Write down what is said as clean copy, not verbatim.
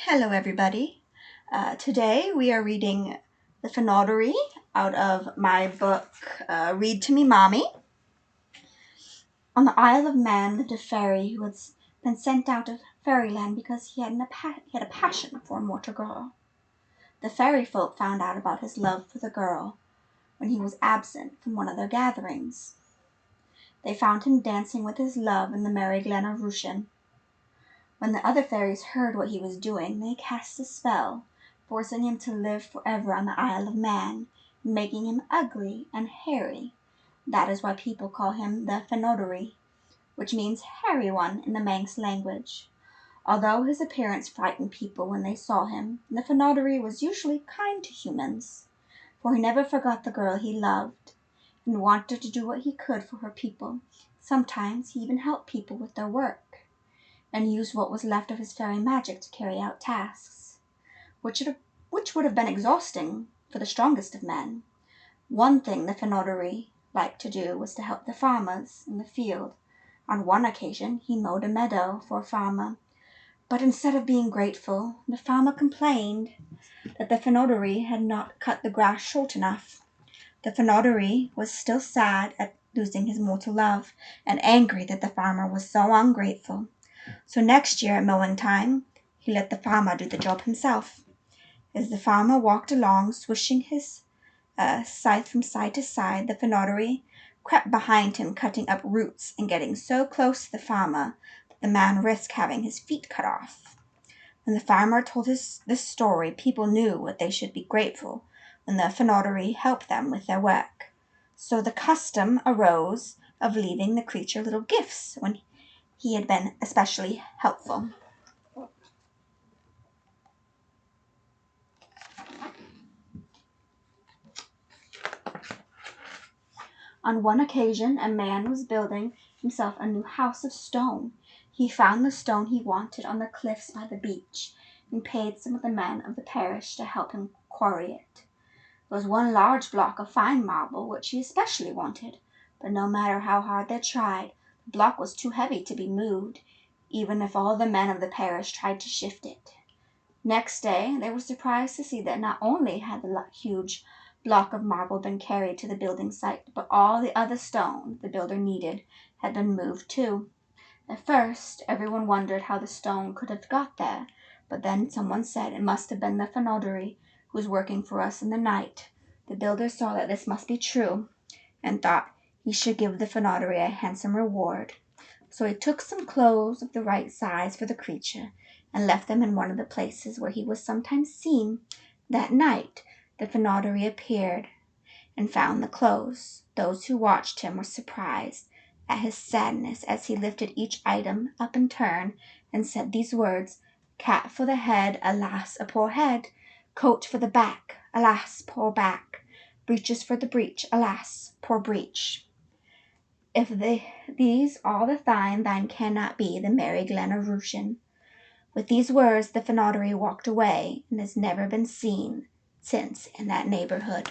Hello, everybody. Today we are reading The Fenodoree out of my book, Read to Me, Mommy. On the Isle of Man lived a fairy who had been sent out of fairyland because he had a passion for a mortal girl. The fairy folk found out about his love for the girl when he was absent from one of their gatherings. They found him dancing with his love in the merry glen of Rushen. When the other fairies heard what he was doing, they cast a spell, forcing him to live forever on the Isle of Man, making him ugly and hairy. That is why people call him the Fenodoree, which means hairy one in the Manx language. Although his appearance frightened people when they saw him, the Fenodoree was usually kind to humans, for he never forgot the girl he loved and wanted to do what he could for her people. Sometimes he even helped people with their work and used what was left of his fairy magic to carry out tasks, which would have been exhausting for the strongest of men. One thing the Fenodoree liked to do was to help the farmers in the field. On one occasion he mowed a meadow for a farmer, but instead of being grateful, the farmer complained that the Fenodoree had not cut the grass short enough. The Fenodoree was still sad at losing his mortal love, and angry that the farmer was so ungrateful. So next year at mowing time, he let the farmer do the job himself. As the farmer walked along, swishing his scythe from side to side, the Fenodoree crept behind him, cutting up roots and getting so close to the farmer that the man risked having his feet cut off. When the farmer told this story, people knew that they should be grateful when the Fenodoree helped them with their work. So the custom arose of leaving the creature little gifts when he had been especially helpful. On one occasion a man was building himself a new house of stone. He found the stone he wanted on the cliffs by the beach, and paid some of the men of the parish to help him quarry it. There was one large block of fine marble which he especially wanted, but no matter how hard they tried, the block was too heavy to be moved, even if all the men of the parish tried to shift it. Next day they were surprised to see that not only had the huge block of marble been carried to the building site, but all the other stone the builder needed had been moved too. At first everyone wondered how the stone could have got there, but then someone said it must have been the Fenodoree who was working for us in the night. The builder saw that this must be true, and thought he should give the Fenodoree a handsome reward. So he took some clothes of the right size for the creature, and left them in one of the places where he was sometimes seen. That night the Fenodoree appeared and found the clothes. Those who watched him were surprised at his sadness as he lifted each item up in turn and said these words: "Cap for the head, alas, a poor head! Coat for the back, alas, poor back! Breeches for the breech, alas, poor breech! If these all the thine cannot be the merry glen of Rushen." With these words the Fenodoree walked away, and has never been seen since in that neighborhood.